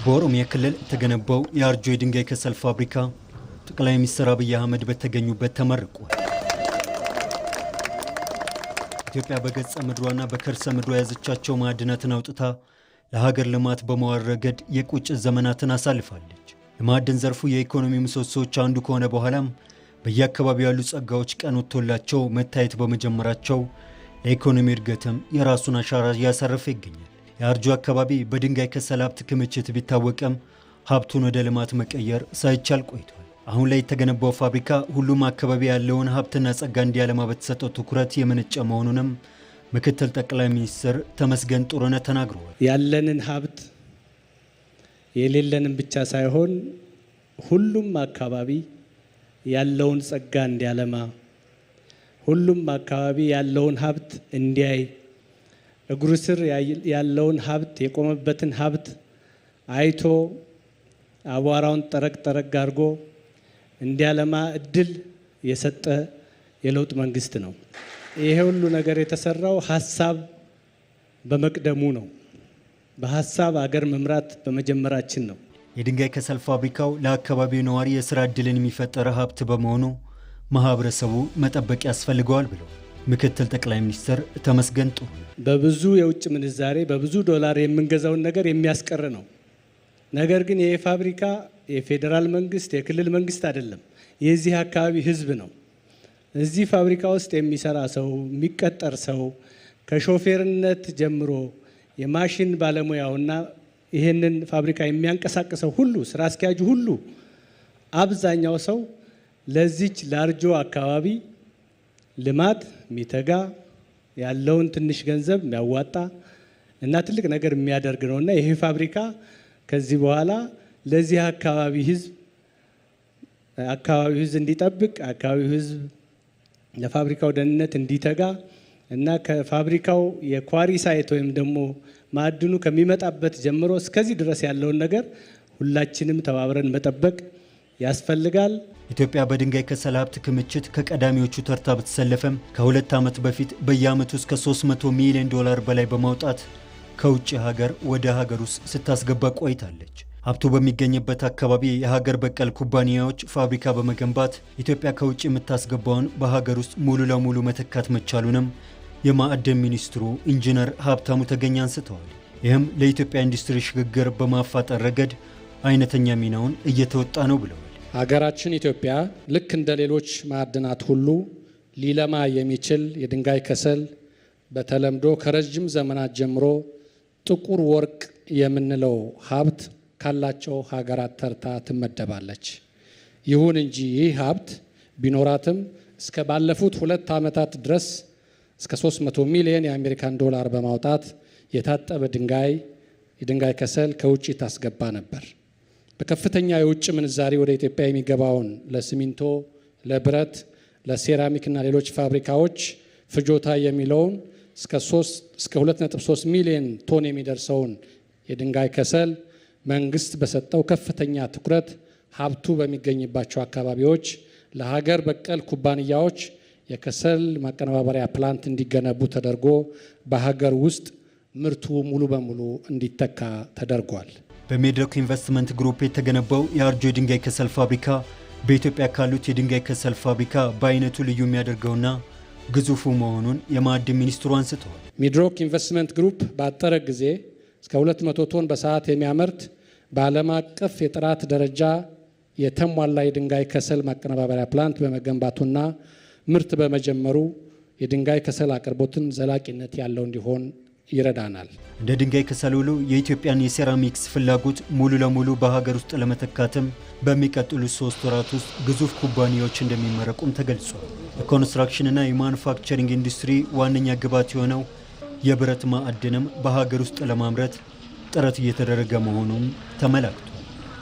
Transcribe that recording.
በኦሮሚያ ክልል ተገነባው የአርጆ የድንጋይ ከሰል ፋብሪካ ጠቅላይ ሚኒስትር አብይ አህመድ በተገኙበት ተመርቋል። ኢትዮጵያ በገጸ ምድሯና በከርሰ ምድሯ ያዘቻቸው ማዕድናትን አውጥታ ለሀገር ልማት በመዋል ረገድ የቁጭት ዘመናትን አሳልፋለች። የማዕድን ዘርፉ የኢኮኖሚ ምሰሶዎች አንዱ ከሆነ በኋላም በየአካባቢው ያሉ ጸጋዎች ቀን ወጥቶላቸው መታየት በመጀመራቸው የኢኮኖሚ እድገትም የራሱን አሻራ እያሳረፈ ይገኛል። የአርጆ አካባቢ በድንጋይ ከሰል ሀብት ክምችት ቢታወቅም ሀብቱን ወደ ልማት መቀየር ሳይቻል ቆይቷል። አሁን ላይ የተገነባው ፋብሪካ ሁሉም አካባቢ ያለውን ሀብትና ጸጋ እንዲያለማ በተሰጠው ትኩረት የመነጨ መሆኑንም ምክትል ጠቅላይ ሚኒስትር ተመስገን ጥሩነህ ተናግረዋል። ያለንን ሀብት የሌለንን ብቻ ሳይሆን ሁሉም አካባቢ ያለውን ጸጋ እንዲያለማ፣ ሁሉም አካባቢ ያለውን ሀብት እንዲያይ፣ እግሩ ስር ያለውን ሀብት የቆመበትን ሀብት አይቶ አቧራውን ጠረቅ አድርጎ እንዲያለማ እድል የሰጠ የለውጥ መንግስት ነው። ይሄ ሁሉ ነገር የተሰራው ሀሳብ በመቅደሙ ነው። በሀሳብ አገር መምራት በመጀመራችን ነው። የድንጋይ ከሰል ፋብሪካው ለአካባቢው ነዋሪ የስራ እድልን የሚፈጠር ሀብት በመሆኑ ማህበረሰቡ መጠበቅ ያስፈልገዋል ብለው ምክትል ጠቅላይ ሚኒስትር ተመስገን ጥሩነህ በብዙ የውጭ ምንዛሬ በብዙ ዶላር የምንገዛውን ነገር የሚያስቀር ነው። ነገር ግን ይሄ ፋብሪካ የፌዴራል መንግስት የክልል መንግስት አይደለም፣ የዚህ አካባቢ ህዝብ ነው። እዚህ ፋብሪካ ውስጥ የሚሰራ ሰው የሚቀጠር ሰው ከሾፌርነት ጀምሮ የማሽን ባለሙያውና ይሄንን ፋብሪካ የሚያንቀሳቅሰው ሁሉ ስራ አስኪያጁ ሁሉ አብዛኛው ሰው ለዚች ለአርጆ አካባቢ ልማት የሚተጋ ያለውን ትንሽ ገንዘብ የሚያዋጣ እና ትልቅ ነገር የሚያደርግ ነውና ይሄ ፋብሪካ ከዚህ በኋላ ለዚህ አካባቢ ህዝብ እንዲጠብቅ አካባቢው ህዝብ ለፋብሪካው ደህንነት እንዲተጋ እና ከፋብሪካው የኳሪ ሳይት ወይም ደግሞ ማዕድኑ ከሚመጣበት ጀምሮ እስከዚህ ድረስ ያለውን ነገር ሁላችንም ተባብረን መጠበቅ ያስፈልጋል። ኢትዮጵያ በድንጋይ ከሰል ሀብት ክምችት ከቀዳሚዎቹ ተርታ ብትሰለፈም ከ2 ዓመት በፊት በየዓመቱ እስከ $300 ሚሊዮን በላይ በማውጣት ከውጭ ሀገር ወደ ሀገር ውስጥ ስታስገባ ቆይታለች። ሀብቱ በሚገኝበት አካባቢ የሀገር በቀል ኩባንያዎች ፋብሪካ በመገንባት ኢትዮጵያ ከውጭ የምታስገባውን በሀገር ውስጥ ሙሉ ለሙሉ መተካት መቻሉንም የማዕድን ሚኒስትሩ ኢንጂነር ሀብታሙ ተገኝ አንስተዋል። ይህም ለኢትዮጵያ ኢንዱስትሪ ሽግግር በማፋጠን ረገድ አይነተኛ ሚናውን እየተወጣ ነው ብለዋል። ሀገራችን ኢትዮጵያ ልክ እንደ ሌሎች ማዕድናት ሁሉ ሊለማ የሚችል የድንጋይ ከሰል በተለምዶ ከረጅም ዘመናት ጀምሮ ጥቁር ወርቅ የምንለው ሀብት ካላቸው ሀገራት ተርታ ትመደባለች። ይሁን እንጂ ይህ ሀብት ቢኖራትም እስከ ባለፉት 2 ዓመታት ድረስ እስከ $300 ሚሊዮን የአሜሪካን ዶላር በማውጣት የታጠበ የድንጋይ ከሰል ከውጭ ታስገባ ነበር። በከፍተኛ የውጭ ምንዛሪ ወደ ኢትዮጵያ የሚገባውን ለሲሚንቶ፣ ለብረት፣ ለሴራሚክ እና ሌሎች ፋብሪካዎች ፍጆታ የሚለውን እስከ 2.3 ሚሊዮን ቶን የሚደርሰውን የድንጋይ ከሰል መንግስት በሰጠው ከፍተኛ ትኩረት ሀብቱ በሚገኝባቸው አካባቢዎች ለሀገር በቀል ኩባንያዎች የከሰል ማቀነባበሪያ ፕላንት እንዲገነቡ ተደርጎ በሀገር ውስጥ ምርቱ ሙሉ በሙሉ እንዲተካ ተደርጓል። በሜድሮክ ኢንቨስትመንት ግሩፕ የተገነባው የአርጆ የድንጋይ ከሰል ፋብሪካ በኢትዮጵያ ካሉት የድንጋይ ከሰል ፋብሪካ በአይነቱ ልዩ የሚያደርገውና ግዙፉ መሆኑን የማዕድን ሚኒስትሩ አንስተዋል። ሜድሮክ ኢንቨስትመንት ግሩፕ ባጠረ ጊዜ እስከ 200 ቶን በሰዓት የሚያመርት በዓለም አቀፍ የጥራት ደረጃ የተሟላ የድንጋይ ከሰል ማቀነባበሪያ ፕላንት በመገንባቱና ምርት በመጀመሩ የድንጋይ ከሰል አቅርቦትን ዘላቂነት ያለው እንዲሆን ይረዳናል። እንደ ድንጋይ ከሰል ሁሉ የኢትዮጵያን የሴራሚክስ ፍላጎት ሙሉ ለሙሉ በሀገር ውስጥ ለመተካትም በሚቀጥሉት 3 ወራት ውስጥ ግዙፍ ኩባንያዎች እንደሚመረቁም ተገልጿል። የኮንስትራክሽንና የማኑፋክቸሪንግ ኢንዱስትሪ ዋነኛ ግብዓት የሆነው የብረት ማዕድንም በሀገር ውስጥ ለማምረት ጥረት እየተደረገ መሆኑን ተመላክቷል።